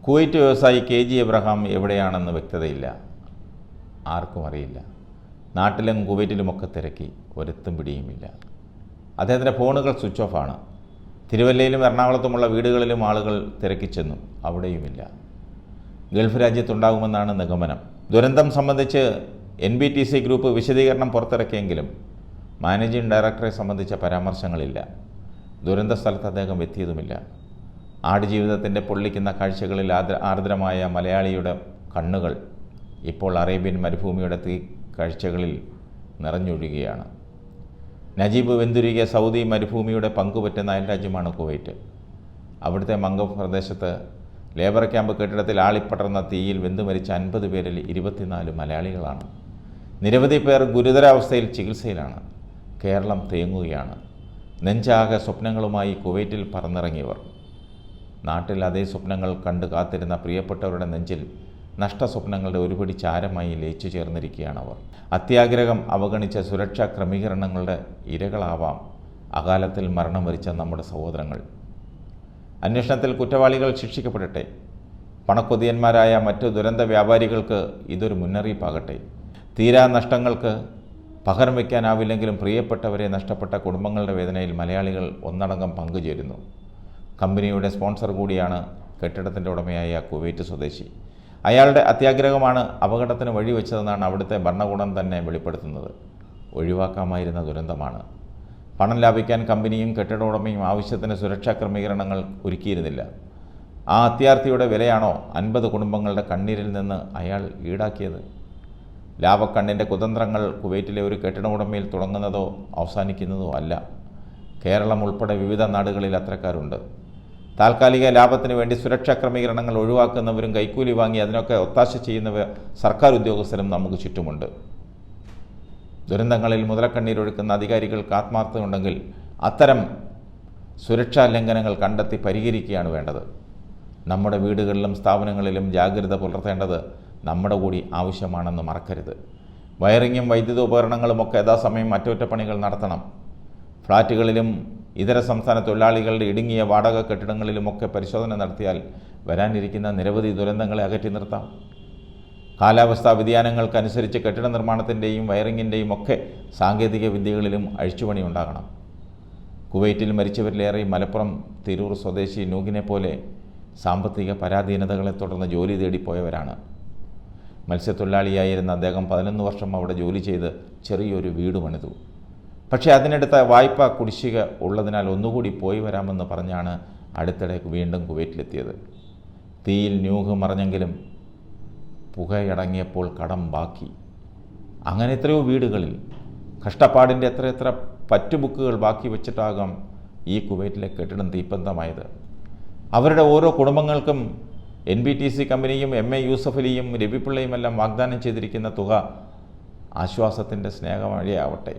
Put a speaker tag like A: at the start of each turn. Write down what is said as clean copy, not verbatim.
A: Kuwait വ്യവസായി KG Abraham എവിടെയാണെന്ന് വ്യക്തതയില്ല. ആർക്കും അറിയില്ല. നാട്ടിലും കുവൈറ്റിലുമൊക്കെ തിരക്കി, ഒരെത്തും പിടിയുമില്ല. അദ്ദേഹത്തിൻ്റെ ഫോണുകൾ സ്വിച്ച് ഓഫാണ്. തിരുവല്ലയിലും എറണാകുളത്തുമുള്ള വീടുകളിലും ആളുകൾ തിരക്കിച്ചെന്നു, അവിടെയുമില്ല. ഗൾഫ് രാജ്യത്തുണ്ടാകുമെന്നാണ് നിഗമനം. ദുരന്തം സംബന്ധിച്ച് NBTC ഗ്രൂപ്പ് വിശദീകരണം പുറത്തിറക്കിയെങ്കിലും മാനേജിംഗ് ഡയറക്ടറെ സംബന്ധിച്ച പരാമർശങ്ങളില്ല. ദുരന്ത സ്ഥലത്ത് അദ്ദേഹം എത്തിയതുമില്ല. ആടുജീവിതത്തിൻ്റെ പൊള്ളിക്കുന്ന കാഴ്ചകളിൽ ആർദ്രമായ മലയാളിയുടെ കണ്ണുകൾ ഇപ്പോൾ അറേബ്യൻ മരുഭൂമിയുടെ തീ കാഴ്ചകളിൽ നിറഞ്ഞൊഴുകുകയാണ്. നജീബ് വെന്തുരുകിയ സൗദി മരുഭൂമിയുടെ പങ്കുപറ്റുന്ന അയൽരാജ്യമാണ് കുവൈറ്റ്. അവിടുത്തെ മംഗഫ് പ്രദേശത്ത് ലേബർ ക്യാമ്പ് കെട്ടിടത്തിൽ ആളിപ്പടർന്ന തീയിൽ വെന്തുമരിച്ച 50 പേരിൽ 24 മലയാളികളാണ്. നിരവധി പേർ ഗുരുതരാവസ്ഥയിൽ ചികിത്സയിലാണ്. കേരളം തേങ്ങുകയാണ്. നെഞ്ചാകെ സ്വപ്നങ്ങളുമായി കുവൈറ്റിൽ പറന്നിറങ്ങിയവർ. നാട്ടിൽ അതേ സ്വപ്നങ്ങൾ കണ്ടു കാത്തിരുന്ന പ്രിയപ്പെട്ടവരുടെ നെഞ്ചിൽ നഷ്ടസ്വപ്നങ്ങളുടെ ഒരുപിടി ചാരമായി ലയിച്ചു ചേർന്നിരിക്കുകയാണവർ. അത്യാഗ്രഹം അവഗണിച്ച സുരക്ഷാ ക്രമീകരണങ്ങളുടെ ഇരകളാവാം അകാലത്തിൽ മരണം വരിച്ച നമ്മുടെ സഹോദരങ്ങൾ. അന്വേഷണത്തിൽ കുറ്റവാളികൾ ശിക്ഷിക്കപ്പെടട്ടെ. പണക്കൊതിയന്മാരായ മറ്റു ദുരന്ത വ്യാപാരികൾക്ക് ഇതൊരു മുന്നറിയിപ്പാകട്ടെ. തീരാ നഷ്ടങ്ങൾക്ക് പകരം വയ്ക്കാനാവില്ലെങ്കിലും പ്രിയപ്പെട്ടവരെ നഷ്ടപ്പെട്ട കുടുംബങ്ങളുടെ വേദനയിൽ മലയാളികൾ ഒന്നടങ്കം പങ്കുചേരുന്നു. കമ്പനിയുടെ സ്പോൺസർ കൂടിയാണ് കെട്ടിടത്തിൻ്റെ ഉടമയായ കുവൈറ്റ് സ്വദേശി. അയാളുടെ അത്യാഗ്രഹമാണ് അപകടത്തിന് വഴിവെച്ചതെന്നാണ് അവിടുത്തെ ഭരണകൂടം തന്നെ വെളിപ്പെടുത്തുന്നത്. ഒഴിവാക്കാമായിരുന്ന ദുരന്തമാണ്. പണം ലാഭിക്കാൻ കമ്പനിയും കെട്ടിട ഉടമയും ആവശ്യത്തിന് സുരക്ഷാ ക്രമീകരണങ്ങൾ ഒരുക്കിയിരുന്നില്ല. ആ അത്യാർത്ഥിയുടെ വിലയാണോ 50 കുടുംബങ്ങളുടെ കണ്ണീരിൽ നിന്ന് അയാൾ ഈടാക്കിയത്? ലാഭക്കണ്ണിൻ്റെ കുതന്ത്രങ്ങൾ കുവൈറ്റിലെ ഒരു കെട്ടിട ഉടമയിൽ തുടങ്ങുന്നതോ അവസാനിക്കുന്നതോ അല്ല. കേരളം ഉൾപ്പെടെ വിവിധ നാടുകളിൽ അത്തരക്കാരുണ്ട്. താൽക്കാലിക ലാഭത്തിന് വേണ്ടി സുരക്ഷാ ക്രമീകരണങ്ങൾ ഒഴിവാക്കുന്നവരും കൈക്കൂലി വാങ്ങി അതിനൊക്കെ ഒത്താശ ചെയ്യുന്നവർ സർക്കാർ ഉദ്യോഗസ്ഥരും നമുക്ക് ചുറ്റുമുണ്ട്. ദുരന്തങ്ങളിൽ മുതലക്കണ്ണീരൊഴുക്കുന്ന അധികാരികൾക്ക് ആത്മാർത്ഥതയുണ്ടെങ്കിൽ അത്തരം സുരക്ഷാ ലംഘനങ്ങൾ കണ്ടെത്തി പരിഹരിക്കുകയാണ് വേണ്ടത്. നമ്മുടെ വീടുകളിലും സ്ഥാപനങ്ങളിലും ജാഗ്രത പുലർത്തേണ്ടത് നമ്മുടെ കൂടി ആവശ്യമാണെന്ന് മറക്കരുത്. വയറിങ്ങും വൈദ്യുത ഉപകരണങ്ങളുമൊക്കെ യഥാസമയം അറ്റകുറ്റപ്പണികൾ നടത്തണം. ഫ്ളാറ്റുകളിലും ഇതര സംസ്ഥാന തൊഴിലാളികളുടെ ഇടുങ്ങിയ വാടക കെട്ടിടങ്ങളിലുമൊക്കെ പരിശോധന നടത്തിയാൽ വരാനിരിക്കുന്ന നിരവധി ദുരന്തങ്ങളെ അകറ്റി നിർത്താം. കാലാവസ്ഥാ വ്യതിയാനങ്ങൾക്കനുസരിച്ച് കെട്ടിട നിർമ്മാണത്തിൻ്റെയും വയറിങ്ങിൻ്റെയും ഒക്കെ സാങ്കേതിക വിദ്യകളിലും അഴിച്ചുപണി ഉണ്ടാകണം. കുവൈറ്റിൽ മരിച്ചവരിലേറെ മലപ്പുറം തിരൂർ സ്വദേശി നൂഹിനെ പോലെ സാമ്പത്തിക പരാധീനതകളെ തുടർന്ന് ജോലി തേടിപ്പോയവരാണ്. മത്സ്യത്തൊഴിലാളിയായിരുന്ന അദ്ദേഹം 11 വർഷം അവിടെ ജോലി ചെയ്ത് ചെറിയൊരു വീട് പണിതു. പക്ഷേ അതിനടുത്ത വായ്പ കുടിശ്ശിക ഉള്ളതിനാൽ ഒന്നുകൂടി പോയി വരാമെന്ന് പറഞ്ഞാണ് അടുത്തിടെ വീണ്ടും കുവൈറ്റിലെത്തിയത്. തീയിൽ നൂഹ് മറഞ്ഞെങ്കിലും പുകയടങ്ങിയപ്പോൾ കടം ബാക്കി. അങ്ങനെ എത്രയോ വീടുകളിൽ കഷ്ടപ്പാടിൻ്റെ എത്ര പറ്റുബുക്കുകൾ ബാക്കി വെച്ചിട്ടാകാം ഈ കുവൈറ്റിലെ കെട്ടിടം തീപ്പന്തമായത്. അവരുടെ ഓരോ കുടുംബങ്ങൾക്കും NBTC കമ്പനിയും MA യൂസഫലിയും രവിപിള്ളയുമെല്ലാം വാഗ്ദാനം ചെയ്തിരിക്കുന്ന തുക ആശ്വാസത്തിൻ്റെ സ്നേഹമഴയാവട്ടെ.